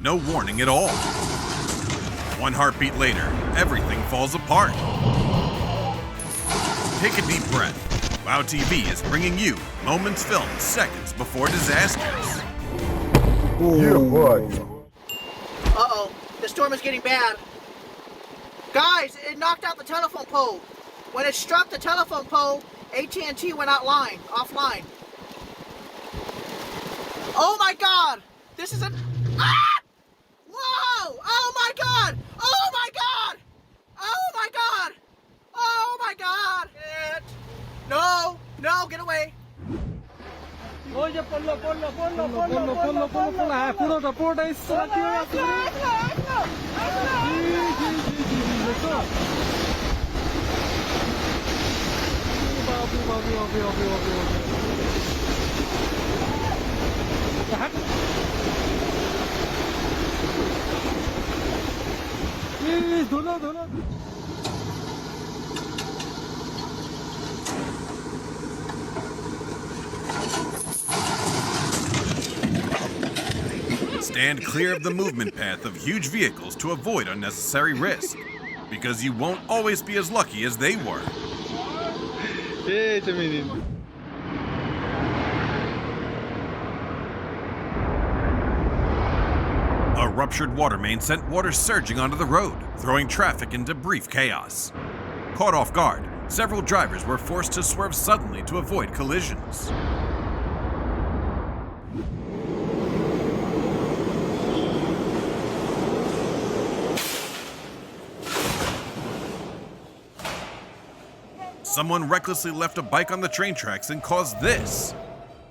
no warning at all. One heartbeat later, everything falls apart. Take a deep breath. WOW TV is bringing you moments filmed seconds before disasters. Yeah, boy. Uh-oh, the storm is getting bad. Guys, it knocked out the telephone pole. When it struck the telephone pole, AT&T went offline. Oh my God! This is Ah! Whoa! Oh my God! Oh my God! Oh my God! Oh my God! No! No, get away! Oye, ponlo, puro support ahí, Stand clear of the movement path of huge vehicles to avoid unnecessary risk, because you won't always be as lucky as they were. A ruptured water main sent water surging onto the road, throwing traffic into brief chaos. Caught off guard, several drivers were forced to swerve suddenly to avoid collisions. Someone recklessly left a bike on the train tracks and caused this.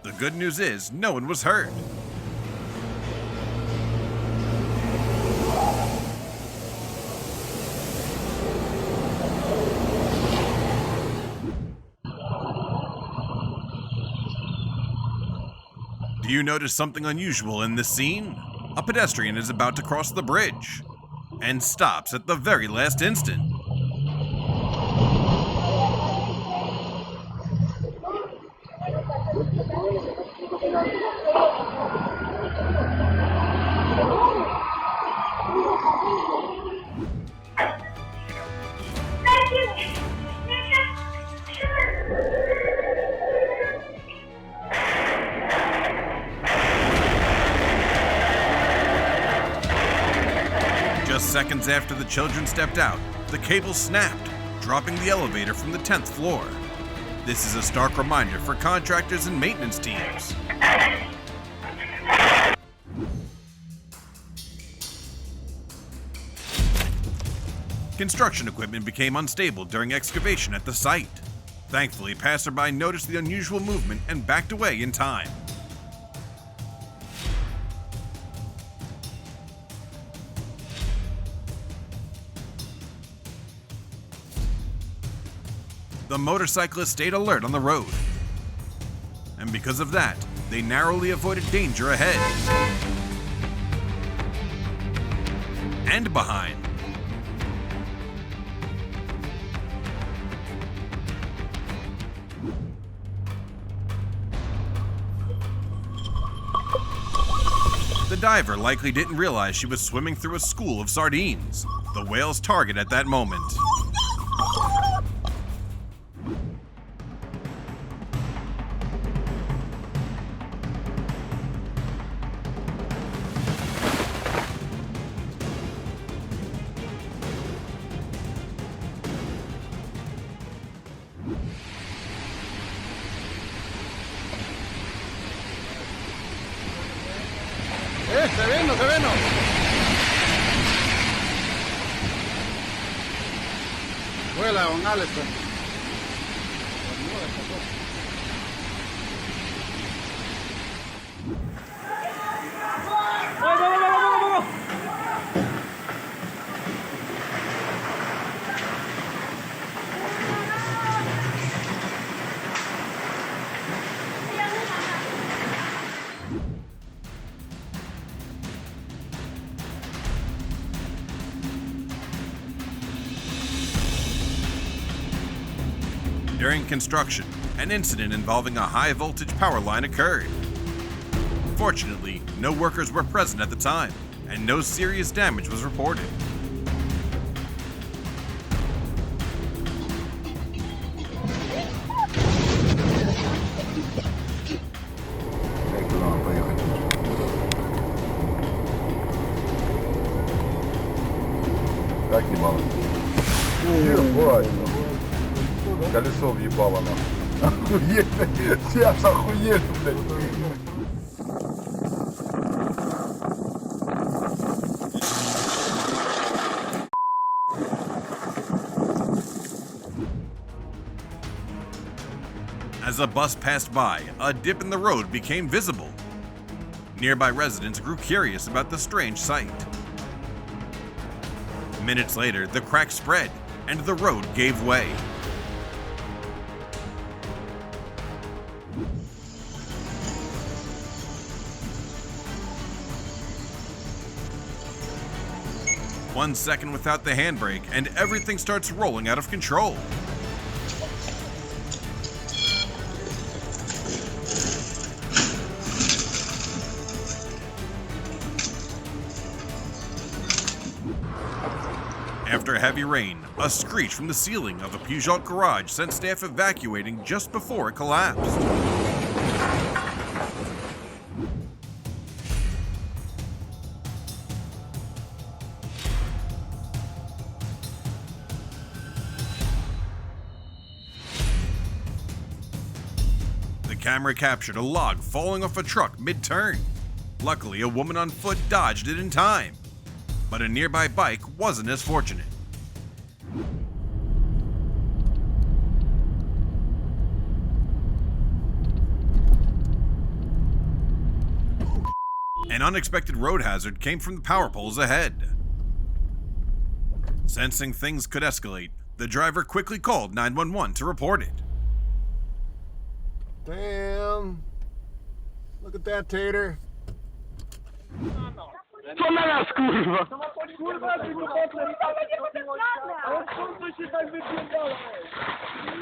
The good news is, no one was hurt. Do you notice something unusual in this scene? A pedestrian is about to cross the bridge and stops at the very last instant. Just seconds after the children stepped out, the cable snapped, dropping the elevator from the 10th floor. This is a stark reminder for contractors and maintenance teams. Construction equipment became unstable during excavation at the site. Thankfully, passerby noticed the unusual movement and backed away in time. The motorcyclists stayed alert on the road. And because of that, they narrowly avoided danger ahead. And behind. The diver likely didn't realize she was swimming through a school of sardines, the whale's target at that moment. Se veno. Vuela, don Alex. ¡Vamos! During construction, an incident involving a high-voltage power line occurred. Fortunately, no workers were present at the time, and no serious damage was reported. Как ебало? Ебать! Колесо въебало нам. Охуеть! Сейчас охуеть, блядь! As a bus passed by, a dip in the road became visible. Nearby residents grew curious about the strange sight. Minutes later, the crack spread, and the road gave way. One second without the handbrake, and everything starts rolling out of control. After heavy rain, a screech from the ceiling of a Peugeot garage sent staff evacuating just before it collapsed. The camera captured a log falling off a truck mid-turn. Luckily, a woman on foot dodged it in time, but a nearby bike wasn't as fortunate. An unexpected road hazard came from the power poles ahead. Sensing things could escalate, the driver quickly called 911 to report it. Damn! Look at that tater! Co na nas, kurwa? Kurwa, ty mi ale skąd to się tak wypierdala?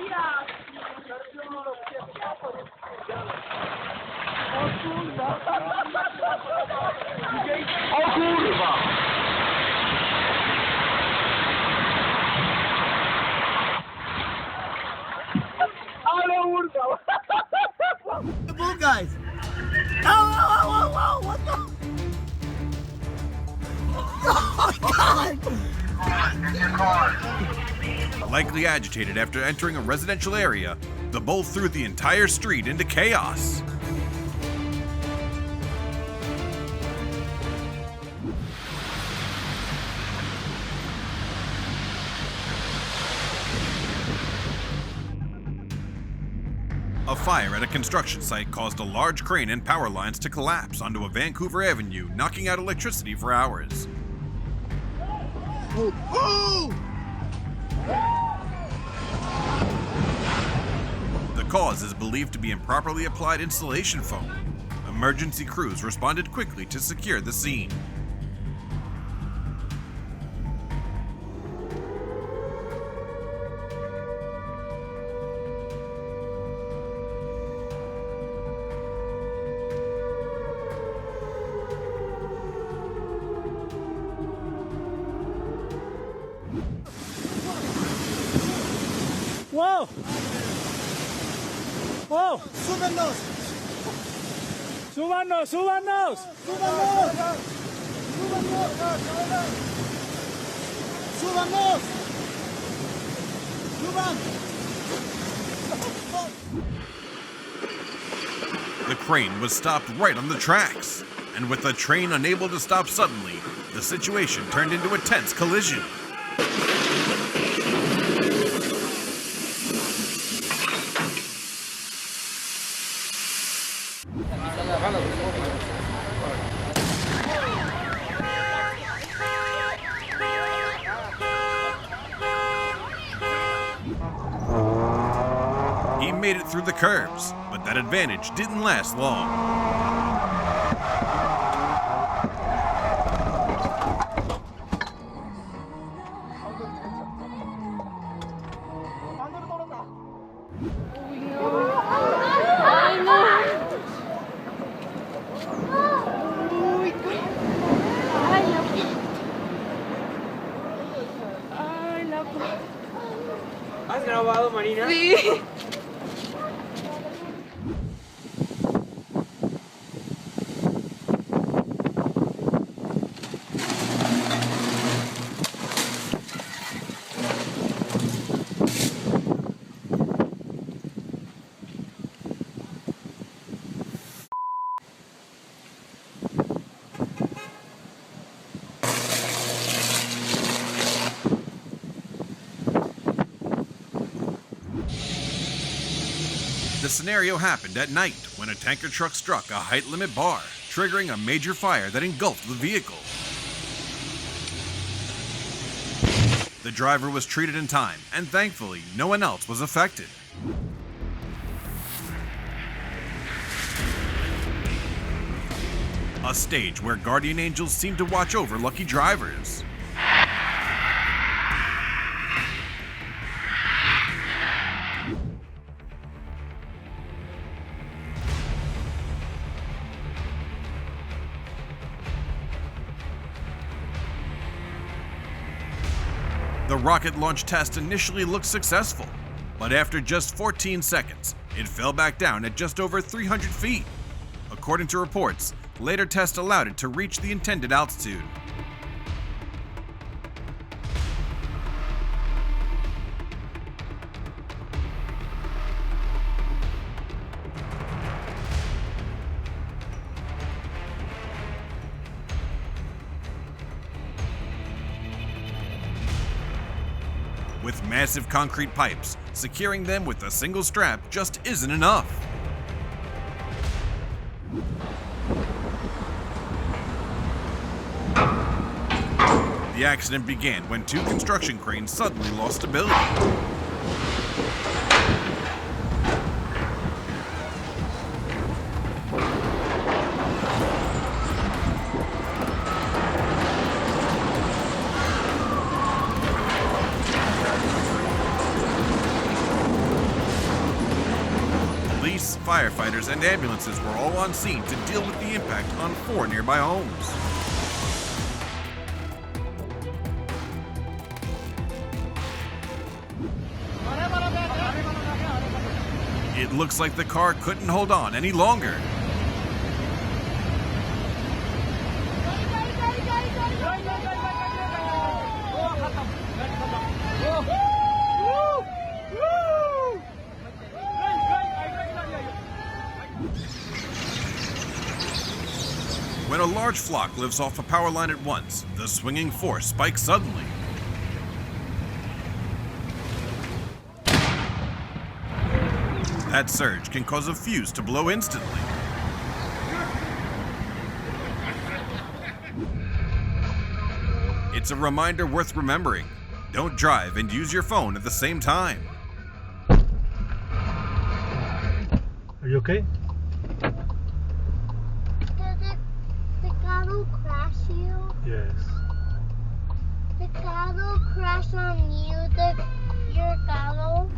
Ja! O kurwa! O kurwa! Ale urwał! The bull guys! Oh, what the? Oh my God! Likely agitated after entering a residential area, the bull threw the entire street into chaos. A fire at a construction site caused a large crane and power lines to collapse onto a Vancouver Avenue, knocking out electricity for hours. The cause is believed to be improperly applied insulation foam. Emergency crews responded quickly to secure the scene. Whoa! Whoa! ¡Súbenos! ¡Súbanos, súbanos! ¡Súbanos! ¡Súbanos! ¡Suban! The crane was stopped right on the tracks, and with the train unable to stop suddenly, the situation turned into a tense collision. He made it through the curves, but that advantage didn't last long. grabado, Marina? Sí. The scenario happened at night when a tanker truck struck a height limit bar, triggering a major fire that engulfed the vehicle. The driver was treated in time, and thankfully, no one else was affected. A stage where guardian angels seem to watch over lucky drivers. The rocket launch test initially looked successful, but after just 14 seconds, it fell back down at just over 300 feet. According to reports, later tests allowed it to reach the intended altitude. With massive concrete pipes, securing them with a single strap just isn't enough. The accident began when two construction cranes suddenly lost stability. Police, firefighters, and ambulances were all on scene to deal with the impact on 4 nearby homes. It looks like the car couldn't hold on any longer. When a large flock lifts off a power line at once, the swinging force spikes suddenly. That surge can cause a fuse to blow instantly. It's a reminder worth remembering. Don't drive and use your phone at the same time. Are you okay? Did the cattle crash you? Yes. The cattle crash on you, your cattle?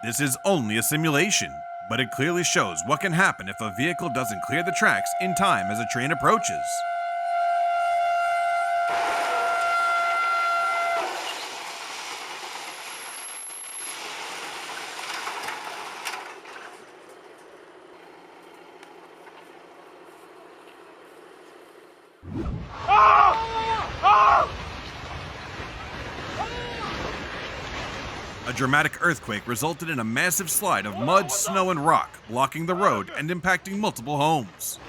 This is only a simulation, but it clearly shows what can happen if a vehicle doesn't clear the tracks in time as a train approaches. A dramatic earthquake resulted in a massive slide of mud, snow, and rock, blocking the road and impacting multiple homes.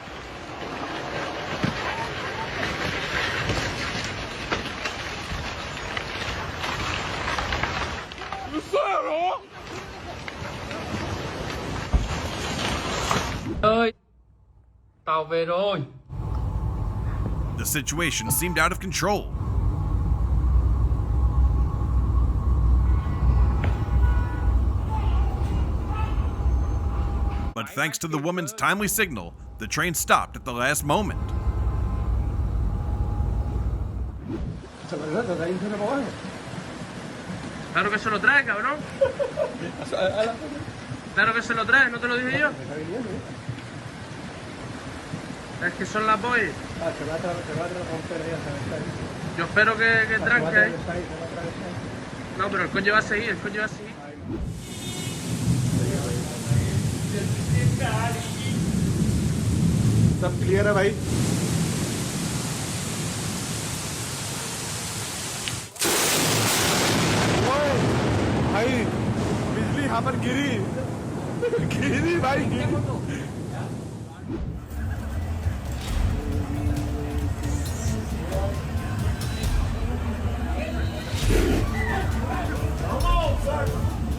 Ơi, tàu về rồi. The situation seemed out of control. But thanks to the woman's timely signal, the train stopped at the last moment. Claro que se lo trae, cabrón. Claro que se lo trae, ¿no te lo dije yo? Es que son las boys. Yo espero que tranque ahí. No, pero el coche va a seguir, el coche va a seguir. सब clear है भाई? ओए भाई बिजली यहाँ पर गिरी गिरी भाई गिरी।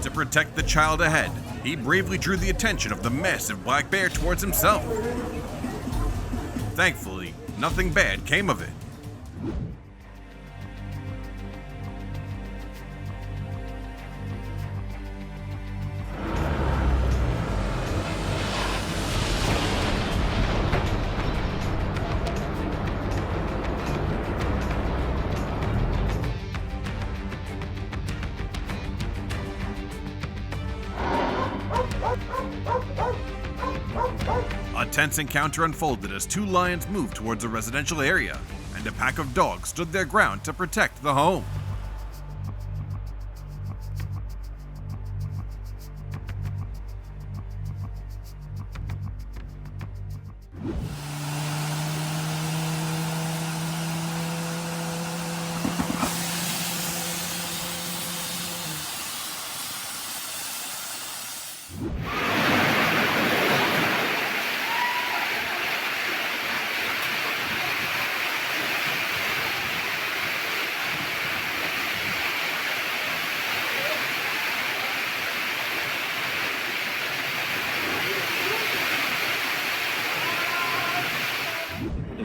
To protect the child ahead, he bravely drew the attention of the massive black bear towards himself. Thankfully, nothing bad came of it. A tense encounter unfolded as two lions moved towards a residential area, and a pack of dogs stood their ground to protect the home.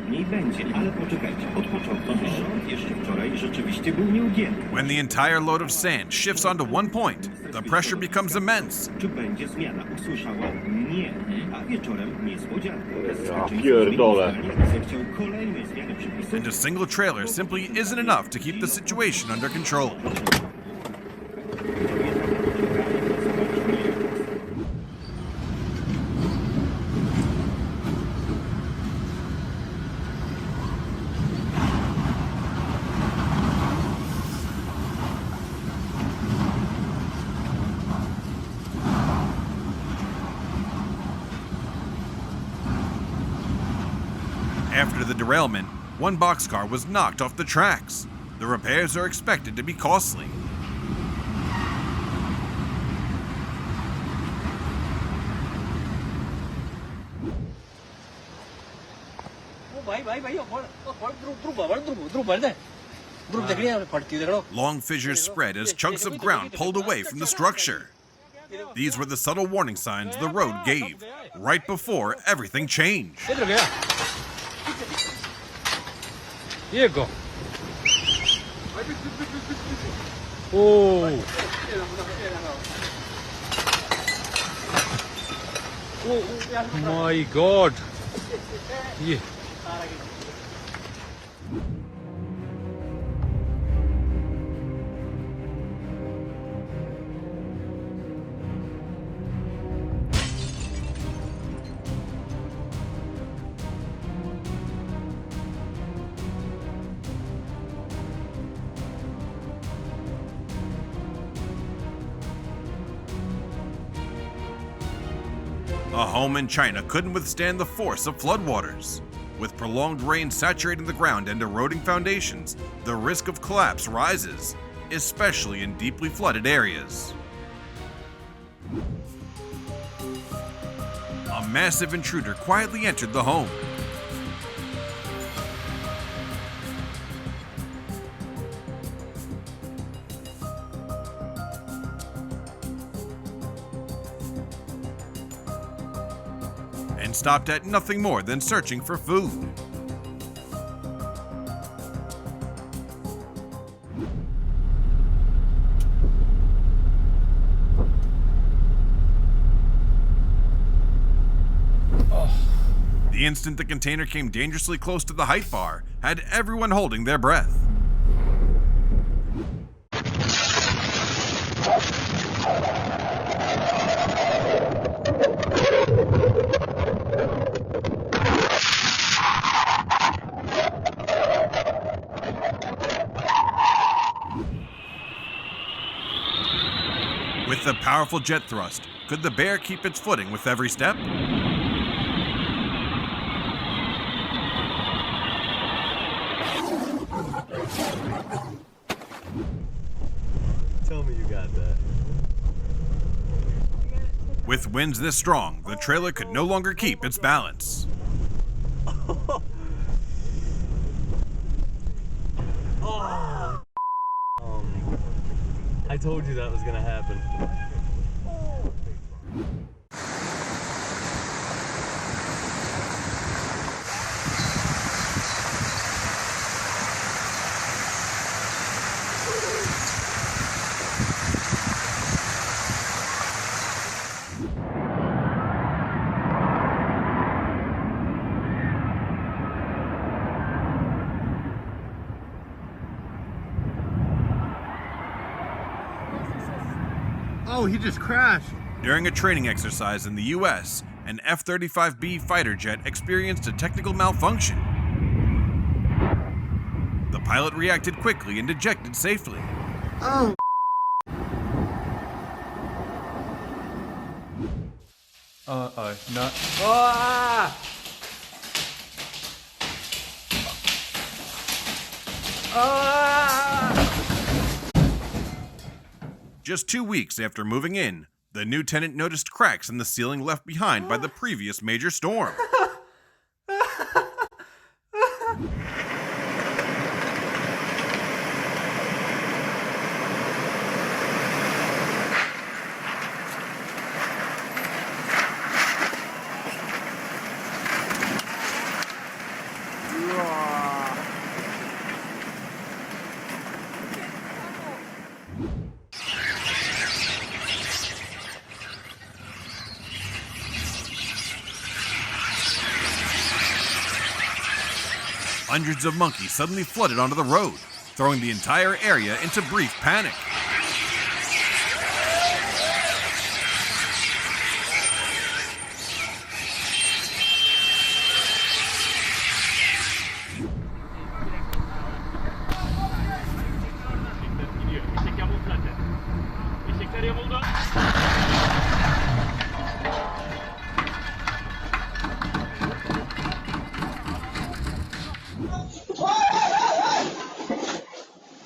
Nie będzie, ale poczekajcie, od początku rząd jeszcze wczoraj rzeczywiście był nieugięty. When the entire load of sand shifts onto one point, the pressure becomes immense. Czy będzie zmiana? Usłyszała nie, a wieczorem niespodzianka. pierdolę. Zechciał kolejnej zmiany przepisów. And a single trailer simply isn't enough to keep the situation under control. After the derailment, one boxcar was knocked off the tracks. The repairs are expected to be costly. Long fissures spread as chunks of ground pulled away from the structure. These were the subtle warning signs the road gave, right before everything changed. Jego. Oh. My God. Yeah. A home in China couldn't withstand the force of floodwaters. With prolonged rain saturating the ground and eroding foundations, the risk of collapse rises, especially in deeply flooded areas. A massive intruder quietly entered the home. And stopped at nothing more than searching for food. The instant the container came dangerously close to the height bar had everyone holding their breath. With the powerful jet thrust, could the bear keep its footing with every step? Tell me you got that. With winds this strong, the trailer could no longer keep its balance. I told you that was gonna happen. Oh, he just crashed. During a training exercise in the US, an F-35B fighter jet experienced a technical malfunction. The pilot reacted quickly and ejected safely. Oh. Not. Ah! Ah! Just 2 weeks after moving in, the new tenant noticed cracks in the ceiling left behind by the previous major storm. Hundreds of monkeys suddenly flooded onto the road, throwing the entire area into brief panic.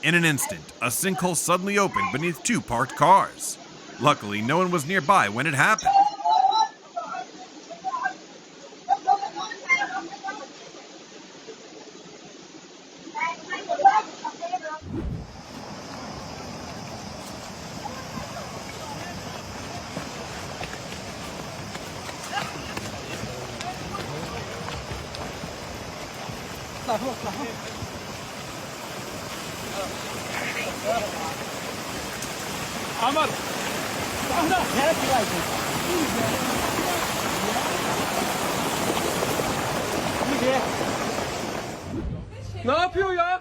In an instant, a sinkhole suddenly opened beneath 2 parked cars. Luckily, no one was nearby when it happened. Ne yapıyor ya?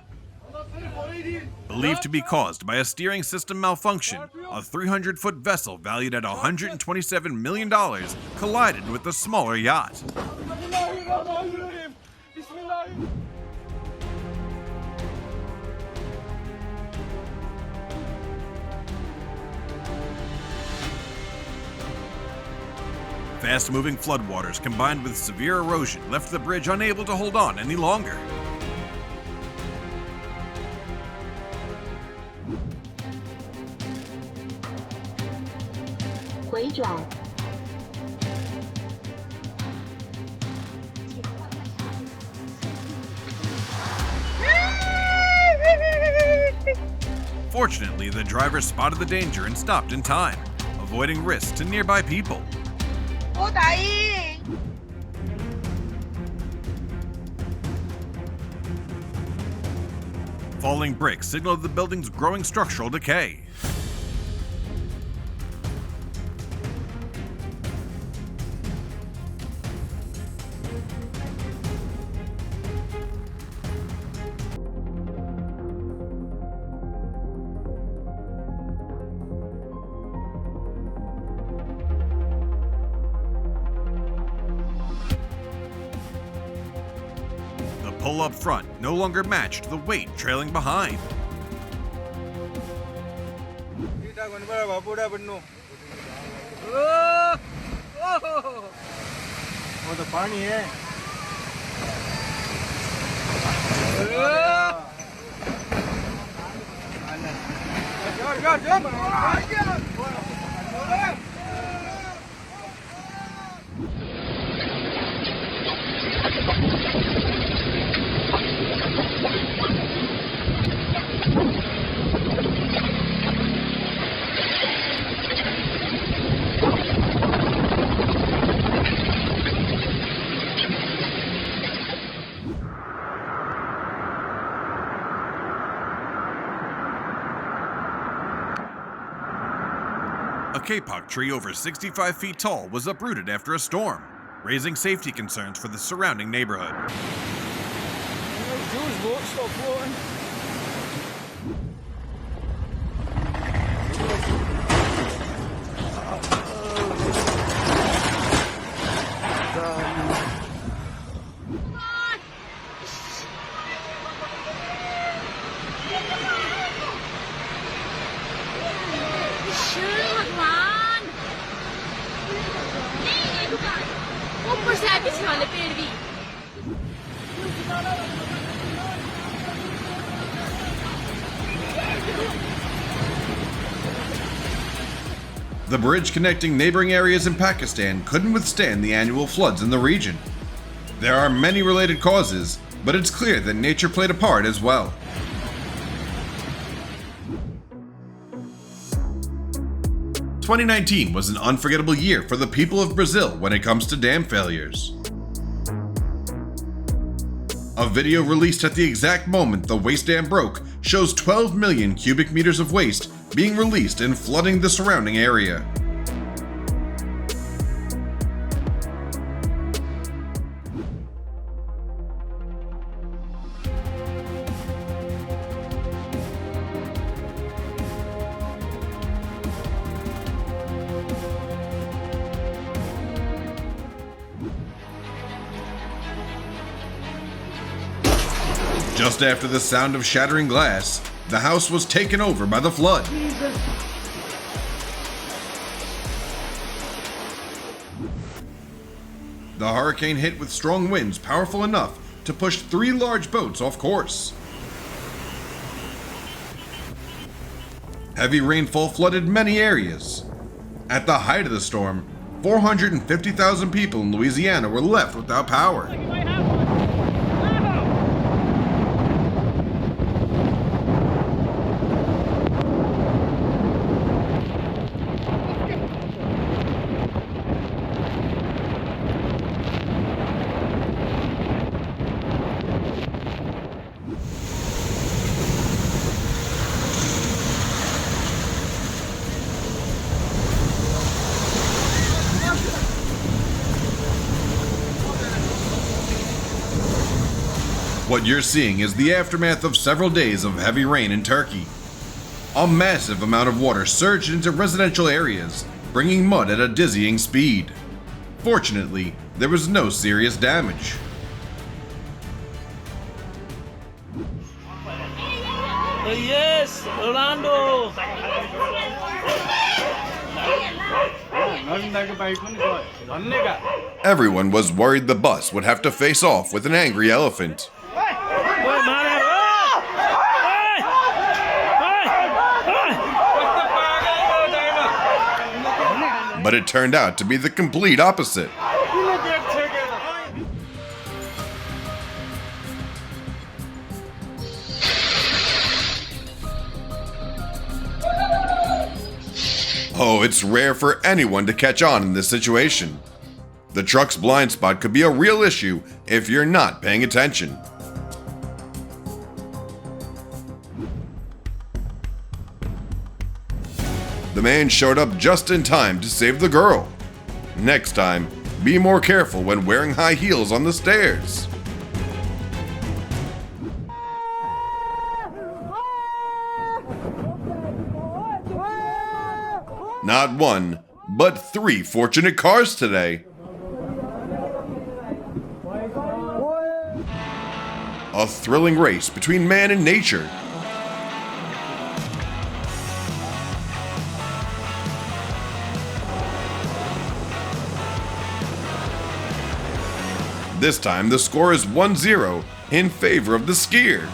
Believed to be caused by a steering system malfunction, a 300-foot vessel valued at $127 million collided with a smaller yacht. Bismillahirrahmanirrahim. Bismillahirrahmanirrahim. Fast-moving floodwaters combined with severe erosion left the bridge unable to hold on any longer. Fortunately, the driver spotted the danger and stopped in time, avoiding risks to nearby people. Falling bricks signaled the building's growing structural decay. The pull up front no longer matched the weight trailing behind. वो तो पानी है A kapok tree over 65 feet tall was uprooted after a storm, raising safety concerns for the surrounding neighborhood. ऊपर से आके पीछे वाले पेड़ भी The bridge connecting neighboring areas in Pakistan couldn't withstand the annual floods in the region. There are many related causes, but it's clear that nature played a part as well. "2019 was an unforgettable year for the people of Brazil when it comes to dam failures. A video released at the exact moment the waste dam broke shows 12 million cubic meters of waste being released and flooding the surrounding area. Just after the sound of shattering glass, the house was taken over by the flood. The hurricane hit with strong winds powerful enough to push 3 large boats off course. Heavy rainfall flooded many areas. At the height of the storm, 450,000 people in Louisiana were left without power. What you're seeing is the aftermath of several days of heavy rain in Turkey. A massive amount of water surged into residential areas, bringing mud at a dizzying speed. Fortunately, there was no serious damage. Yes, Orlando. Everyone was worried the bus would have to face off with an angry elephant. But it turned out to be the complete opposite. Oh, it's rare for anyone to catch on in this situation. The truck's blind spot could be a real issue if you're not paying attention. The man showed up just in time to save the girl. Next time, be more careful when wearing high heels on the stairs. Not one, but 3 fortunate cars today. A thrilling race between man and nature. This time the score is 1-0 in favor of the skier.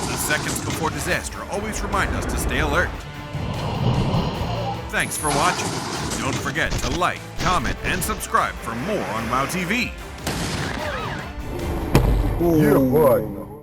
The seconds before disaster always remind us to stay alert. Thanks for watching. Don't forget to like, comment, and subscribe for more on WowTV. Yeah, boy.